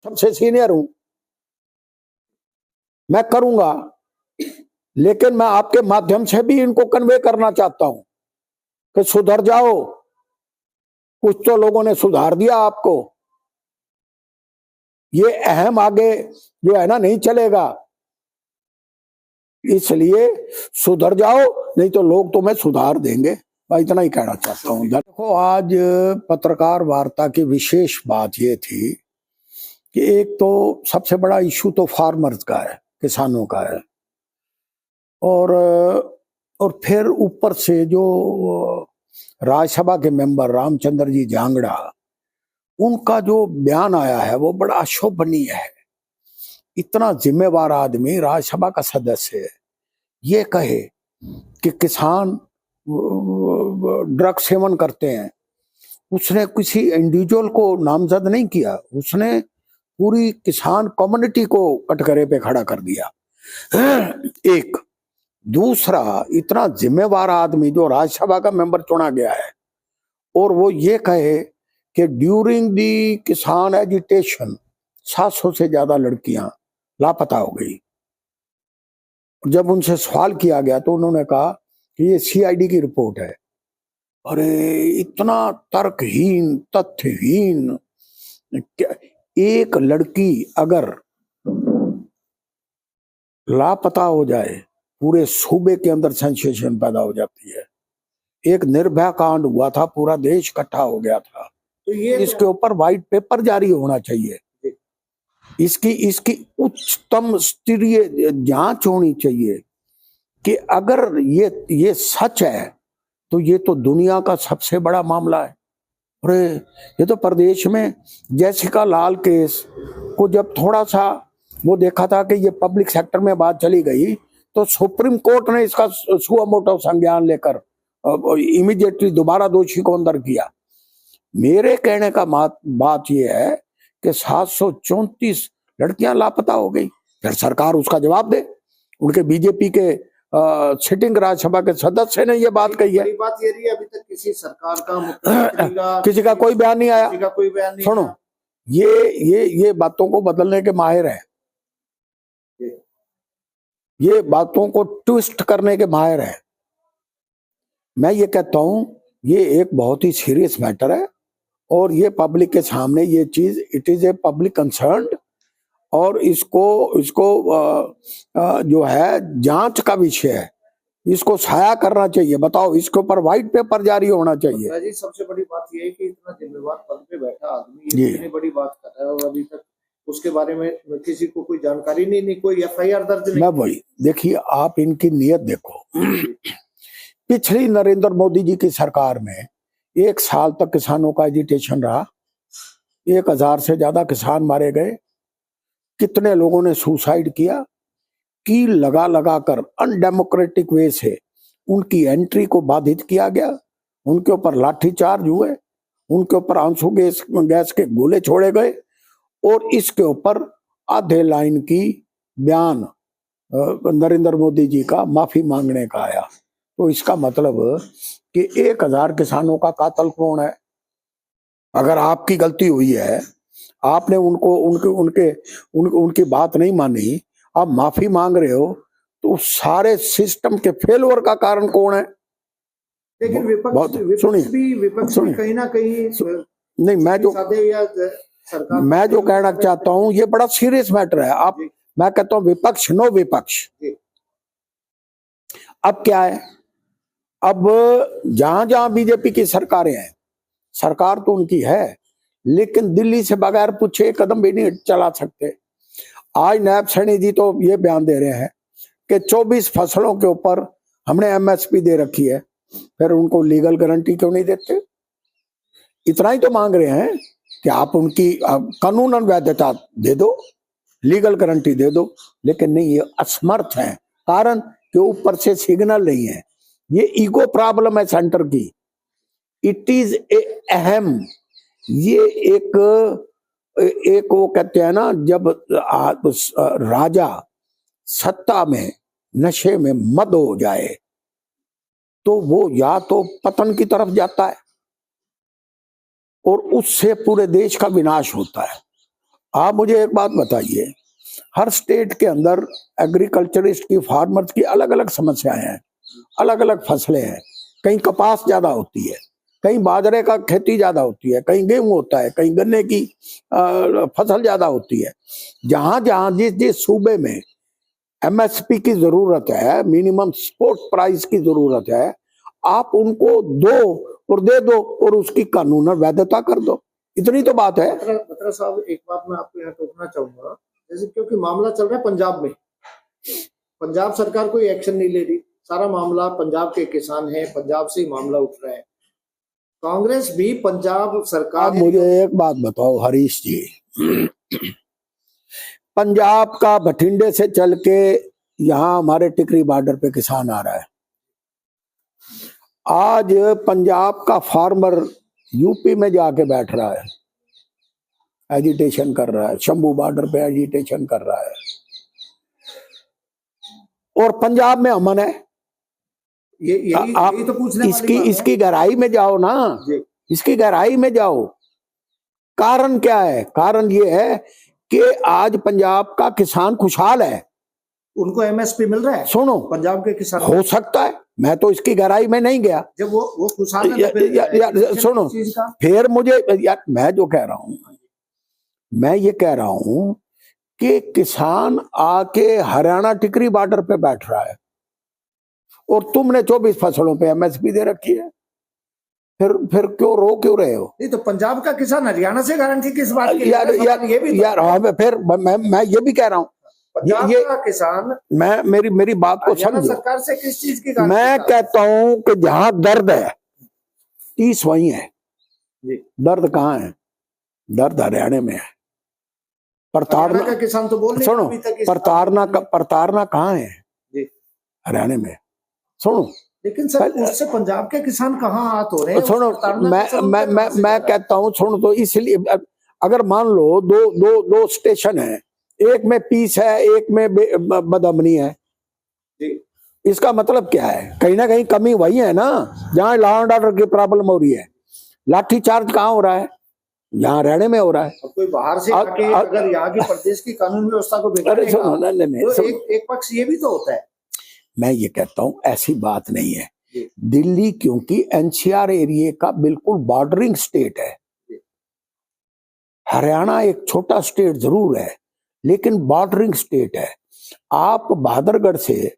सबसे सीनियर हूं, मैं करूंगा, लेकिन मैं आपके माध्यम से भी इनको कन्वे करना चाहता हूं कि सुधर जाओ। कुछ तो लोगों ने सुधार दिया आपको, ये अहम आगे जो है ना नहीं चलेगा, इसलिए सुधर जाओ, नहीं तो लोग तुम्हें सुधार देंगे। मैं इतना ही कहना चाहता हूं। देखो, आज पत्रकार वार्ता की विशेष बात ये थी कि एक तो सबसे बड़ा इशू तो फार्मर्स का है, किसानों का है, और फिर ऊपर से जो राज्यसभा के मेंबर रामचंद्र जी जांगड़ा, उनका जो बयान आया है वो बड़ा अशोभनीय है। इतना जिम्मेवार आदमी, राज्यसभा का सदस्य, ये कहे कि किसान ड्रग सेवन करते हैं। उसने किसी इंडिविजुअल को नामजद नहीं किया, उसने पूरी किसान कम्युनिटी को कटघरे पे खड़ा कर दिया। एक दूसरा, इतना जिम्मेवार आदमी जो राज्यसभा का मेंबर चुना गया है, और वो ये कहे कि ड्यूरिंग दी किसान एजिटेशन 700 से ज्यादा लड़कियां लापता हो गई। जब उनसे सवाल किया गया तो उन्होंने कहा कि ये सीआईडी की रिपोर्ट है। अरे, इतना तर्कहीन, तथ्यहीन। एक लड़की अगर लापता हो जाए, पूरे सूबे के अंदर सेंसेशन पैदा हो जाती है। एक निर्भया कांड हुआ था, पूरा देश इकट्ठा हो गया था। तो ये इसके ऊपर व्हाइट पेपर जारी होना चाहिए, इसकी उच्चतम स्तरीय जांच होनी चाहिए कि अगर ये सच है तो ये तो दुनिया का सबसे बड़ा मामला है। अरे, ये तो प्रदेश में जैसिका लाल केस को जब थोड़ा सा वो देखा था कि ये पब्लिक सेक्टर में बात चली गई, तो सुप्रीम कोर्ट ने इसका सुओ मोटो संज्ञान लेकर इमीडिएटली दोबारा दोषी को अंदर किया। मेरे कहने का बात यह है कि 734 लड़कियां लापता हो गई, फिर सरकार उसका जवाब दे। उनके बीजेपी के सिटिंग राज्यसभा के सदस्य ने ये बात कही है। बात ये रही है, अभी तक किसी सरकार का किसी का कोई बयान नहीं आया। कोई बयान नहीं। सुनो, ये बातों को बदलने के माहिर है, ये बातों को ट्विस्ट करने के माहिर है। मैं ये कहता हूं ये एक बहुत ही सीरियस मैटर है, और ये पब्लिक के सामने ये चीज, it is a public concern, और इसको जो है जांच का विषय है, इसको छाया करना चाहिए। बताओ, इसके ऊपर व्हाइट पेपर जारी होना चाहिए। जी, सबसे बड़ी बात यह है कि इतना जिम्मेवार पद पे बैठा आदमी इतनी बड़ी बात कर रहा है, और अभी तक उसके बारे में किसी को कोई जानकारी नहीं, कोई एफआईआर दर्ज नहीं। मैं वही, देखिए, आप इनकी नीयत देखो। पिछली नरेंद्र मोदी जी की सरकार में 1 साल तक किसानों का एजिटेशन रहा, 1000 से ज्यादा किसान मारे गए, कितने लोगों ने सुसाइड किया, की लगा लगा कर अनडेमोक्रेटिक वे से उनकी एंट्री को बाधित किया गया, उनके ऊपर लाठीचार्ज हुए, उनके ऊपर आंसू गैस के गोले छोड़े गए, और इसके ऊपर आधे लाइन की बयान नरेंद्र मोदी जी का माफी मांगने का आया। तो इसका मतलब कि 1000 किसानों का कातल कौन है? अगर आपकी गलती हुई है, आपने उनकी बात नहीं मानी, आप माफी मांग रहे हो, तो सारे सिस्टम के फेलवर का कारण कौन है? लेकिन विपक्ष भी कहीं ना कहीं नहीं, मैं जो कहना चाहता हूं, ये बड़ा सीरियस मैटर है। आप, मैं कहता हूं विपक्ष, नो विपक्ष। अब क्या है, अब जहां जहां बीजेपी की सरकारें हैं, सरकार तो उनकी है, लेकिन दिल्ली से बगैर पूछे कदम भी नहीं चला सकते। आज नायब सैनी जी तो ये बयान दे रहे हैं कि 24 फसलों के ऊपर हमने एमएसपी दे रखी है, फिर उनको लीगल गारंटी क्यों नहीं देते? इतना ही तो मांग रहे हैं कि आप उनकी कानूनन वैधता दे दो, लीगल गारंटी दे दो, लेकिन नहीं, ये असमर्थ हैं। कारण कि ऊपर से सिग्नल नहीं है। ये ईगो प्रॉब्लम है सेंटर की। इट इज ए अहम, ये एक वो कहते हैं ना, जब राजा सत्ता में नशे में मद हो जाए तो वो या तो पतन की तरफ जाता है, और उससे पूरे देश का विनाश होता है। आप मुझे एक बात बताइए, हर स्टेट के अंदर एग्रीकल्चरिस्ट की, फार्मर्स की अलग अलग समस्याएं हैं, अलग अलग फसलें हैं। कहीं कपास ज्यादा होती है, कहीं बाजरे का खेती ज्यादा होती है, कहीं गेहूं होता है, कहीं गन्ने की फसल ज्यादा होती है। जहां जहां जिस जिस सूबे में एमएसपी की जरूरत है, मिनिमम सपोर्ट प्राइस की जरूरत है, आप उनको दो और दे दो और उसकी कानूनन वैधता कर दो। इतनी तो बात है। बत्रा साहब, एक बात मैं आपको यहाँ टोकना चाहूंगा, जैसे क्योंकि मामला चल रहा है पंजाब में, पंजाब सरकार कोई एक्शन नहीं ले रही, सारा मामला पंजाब के किसान है, पंजाब से ही मामला उठ रहा है। कांग्रेस भी पंजाब सरकार। आप मुझे एक बात बताओ हरीश जी, पंजाब का बठिंडे से चल के यहाँ हमारे टिकरी बॉर्डर पे किसान आ रहा है। आज पंजाब का फार्मर यूपी में जाके बैठ रहा है, एजिटेशन कर रहा है, शंभू बॉर्डर पे एजिटेशन कर रहा है, और पंजाब में अमन है। आप यही तो पूछने इसकी गहराई में जाओ ना, इसकी गहराई में जाओ। कारण क्या है? कारण ये है कि आज पंजाब का किसान खुशहाल है, उनको एमएसपी मिल रहा है। सुनो, पंजाब के किसान, हो सकता है, मैं तो इसकी गहराई में नहीं गया। जब वो खुशहाल है, सुनो, फिर मुझे यार, मैं जो कह रहा हूं, मैं ये कह रहा हूं कि किसान आके हरियाणा टिकरी बॉर्डर पे बैठ रहा है और तुमने 24 फसलों पे एमएसपी दे रखी है। फिर क्यों रहे हो? नहीं तो पंजाब का किसान हरियाणा से गारंटी किस बात की? यार हाँ, फिर मैं ये भी कह रहा हूँ, पंजाब का किसान, मैं मेरी बात को समझो, सरकार से किस चीज की? मैं कहता हूं कि जहां दर्द है 30 वही है। दर्द कहाँ है? दर्द हरियाणा में है। प्रताड़ना का किसान तो बोल, सुनो, प्रताड़ना कहाँ है? हरियाणा में। सुनो, लेकिन सर उससे पंजाब के किसान कहाँ हाथ हो रहे हैं? सुनो, मैं कहता हूँ, सुनो, तो इसलिए अगर मान लो दो स्टेशन है, एक में पीस है, एक में बदअमनी है, इसका मतलब क्या है? कहीं ना कहीं कमी वही है ना, जहाँ लॉ एंड ऑर्डर की प्रॉब्लम हो रही है। लाठी चार्ज कहाँ हो रहा है? यहाँ हरियाणा में हो रहा है। कोई बाहर से आके अगर यहाँ की प्रदेश की कानून व्यवस्था को बिगाड़ेगा, तो एक पक्ष ये भी तो होता है। मैं ये कहता हूं ऐसी बात नहीं है। दिल्ली क्योंकि एनसीआर एरिया का बिल्कुल बॉर्डरिंग स्टेट है। हरियाणा एक छोटा स्टेट जरूर है, लेकिन बॉर्डरिंग स्टेट है। आप बहादुरगढ़ से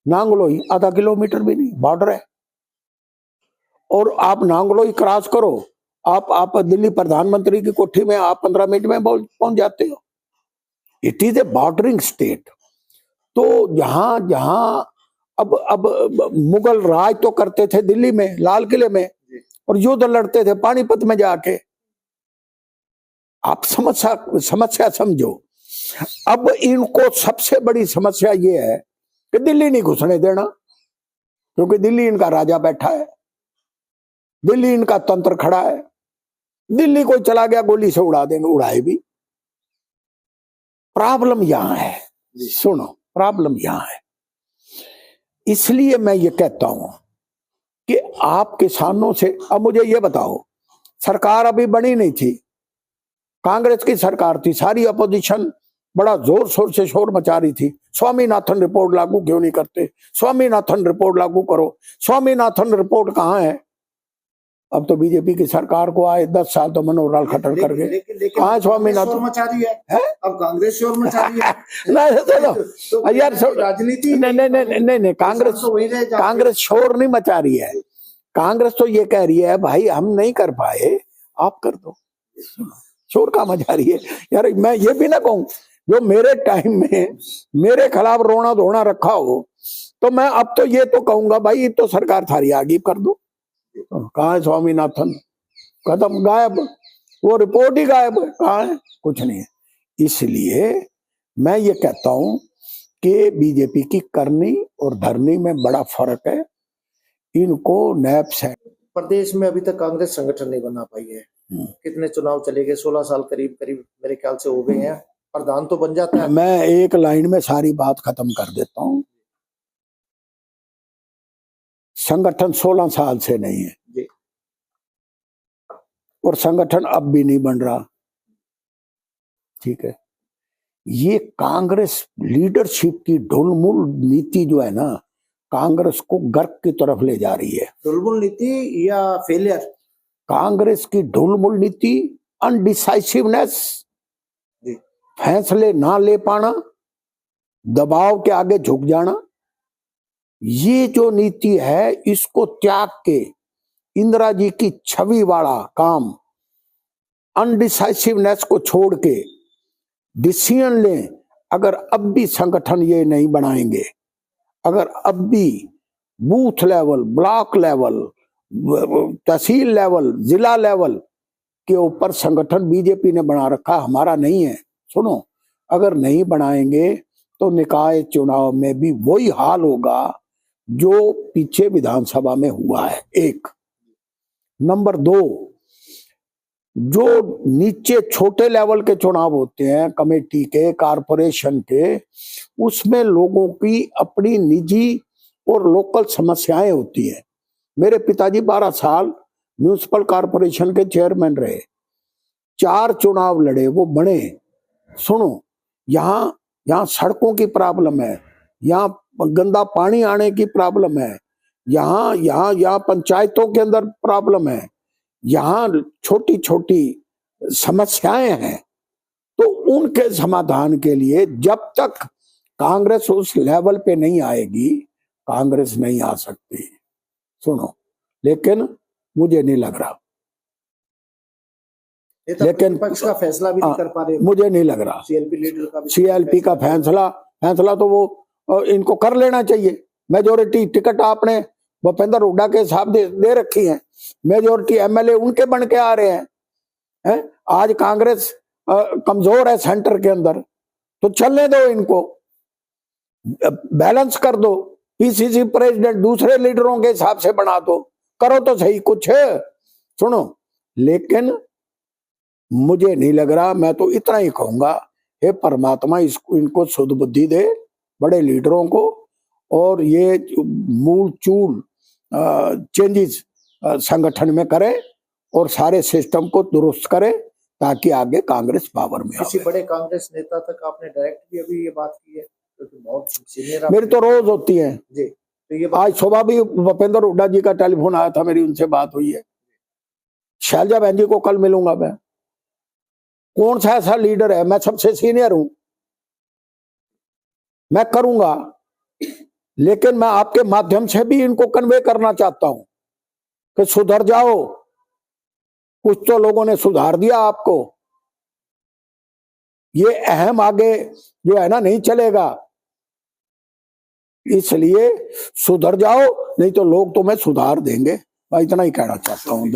नांगलोई आधा किलोमीटर भी नहीं बॉर्डर है, और आप नांगलोई क्रॉस करो, आप दिल्ली प्रधानमंत्री की कोठी में आप 15 मिनट में पहुंच जाते हो। It is a bordering state. तो जहां जहां अब मुगल राज तो करते थे दिल्ली में, लाल किले में, और युद्ध लड़ते थे पानीपत में जाके। आप समस्या समझो। अब इनको सबसे बड़ी समस्या ये है कि दिल्ली नहीं घुसने देना, क्योंकि दिल्ली इनका राजा बैठा है, दिल्ली इनका तंत्र खड़ा है। दिल्ली कोई चला गया गोली से उड़ा देंगे, उड़ाए भी। प्रॉब्लम यहां है, सुनो, प्रॉब्लम यहां है। इसलिए मैं ये कहता हूं कि आप किसानों से, अब मुझे ये बताओ, सरकार अभी बनी नहीं थी, कांग्रेस की सरकार थी, सारी अपोजिशन बड़ा जोर शोर से शोर मचा रही थी, स्वामीनाथन रिपोर्ट लागू क्यों नहीं करते, स्वामीनाथन रिपोर्ट लागू करो। स्वामीनाथन रिपोर्ट कहाँ है? अब तो बीजेपी की सरकार को आए 10 साल तो मनोहर लाल खट्टर कर गए। कहाँ स्वामीनाथन मचा रही है? अब कांग्रेस शोर मचा रही है। नहीं यार, राजनीति नहीं, कांग्रेस शोर नहीं मचा रही है। कांग्रेस तो ये कह रही है भाई हम नहीं कर पाए, आप कर दो। शोर कहाँ मचा रही है यार? मैं ये भी ना कहूं, जो मेरे टाइम में मेरे खिलाफ रोना धोना रखा हो, तो मैं अब तो ये तो कहूंगा भाई तो सरकार थारी आगे कर दो। कहाँ है स्वामीनाथन? खत्म, गायब, वो रिपोर्ट ही गायब है। कहाँ है? कुछ नहीं है। इसलिए मैं ये कहता हूं कि बीजेपी की करनी और धरनी में बड़ा फर्क है। इनको नैप्स है। प्रदेश में अभी तक कांग्रेस संगठन नहीं बना पाई है। कितने चुनाव चले गए? 16 साल करीब मेरे ख्याल से हो गए हैं। प्रधान तो बन जाता है। मैं एक लाइन में सारी बात खत्म कर देता हूं। संगठन 16 साल से नहीं है जी, और संगठन अब भी नहीं बन रहा। ठीक है, ये कांग्रेस लीडरशिप की ढुलमुल नीति जो है ना, कांग्रेस को गर्क की तरफ ले जा रही है। ढुलमुल नीति या फेलियर? कांग्रेस की ढुलमुल नीति, अनडिसाइसिवनेस, फैसले ना ले पाना, दबाव के आगे झुक जाना, ये जो नीति है इसको त्याग के इंदिरा जी की छवि वाला काम, अनडिसाइसिवनेस को छोड़ के डिसीजन लें। अगर अब भी संगठन ये नहीं बनाएंगे, अगर अब भी बूथ लेवल, ब्लॉक लेवल, तहसील लेवल, जिला लेवल के ऊपर संगठन बीजेपी ने बना रखा, हमारा नहीं है। सुनो, अगर नहीं बनाएंगे तो निकाय चुनाव में भी वही हाल होगा जो पीछे विधानसभा में हुआ है। एक नंबर 2, जो नीचे छोटे लेवल के चुनाव होते हैं, कमेटी के, कारपोरेशन के, उसमें लोगों की अपनी निजी और लोकल समस्याएं होती हैं। मेरे पिताजी 12 साल म्यूनिसिपल कॉरपोरेशन के चेयरमैन रहे, 4 चुनाव लड़े, वो बने। सुनो, यहाँ सड़कों की प्रॉब्लम है, यहाँ गंदा पानी आने की प्रॉब्लम है, यहाँ पंचायतों के अंदर प्रॉब्लम है, यहाँ छोटी छोटी समस्याएं हैं। तो उनके समाधान के लिए जब तक कांग्रेस उस लेवल पे नहीं आएगी, कांग्रेस नहीं आ सकती। सुनो, लेकिन मुझे नहीं लग रहा, लेकिन विपक्ष का फैसला भी नहीं कर पा रहे। मुझे नहीं लग रहा सीएलपी लीडर का भी सीएलपी का फैसला तो वो इनको कर लेना चाहिए। मेजोरिटी टिकट आपने भूपेंद्र हुड्डा के हिसाब दे रखी है, मेजोरिटी एमएलए उनके बन के आ रहे हैं। आज कांग्रेस कमजोर है सेंटर के अंदर, तो चलने दो, इनको बैलेंस कर दो, पीसीसी प्रेसिडेंट दूसरे लीडरों के हिसाब से बना दो, करो तो सही कुछ है। सुनो, लेकिन मुझे नहीं लग रहा, मैं तो इतना ही कहूंगा, हे परमात्मा इनको शुद्ध बुद्धि दे, बड़े लीडरों को, और ये मूल चूल चेंजेस संगठन में करें और सारे सिस्टम को दुरुस्त करें, ताकि आगे कांग्रेस पावर में किसी बड़े कांग्रेस नेता तक आपने डायरेक्ट भी अभी ये बात की है? क्योंकि बहुत सीनियर मेरी तो रोज होती है जी। तो ये आज सुबह भी भूपेंद्र हुड्डा जी का टेलीफोन आया था, मेरी उनसे बात हुई है। शैलजा बहन जी को कल मिलूंगा मैं। कौन सा ऐसा लीडर है, मैं सबसे सीनियर हूं, मैं करूंगा, लेकिन मैं आपके माध्यम से भी इनको कन्वे करना चाहता हूं कि सुधर जाओ। कुछ तो लोगों ने सुधार दिया आपको, ये अहम आगे जो है ना नहीं चलेगा, इसलिए सुधर जाओ, नहीं तो लोग तुम्हें सुधार देंगे। मैं इतना ही कहना चाहता हूं।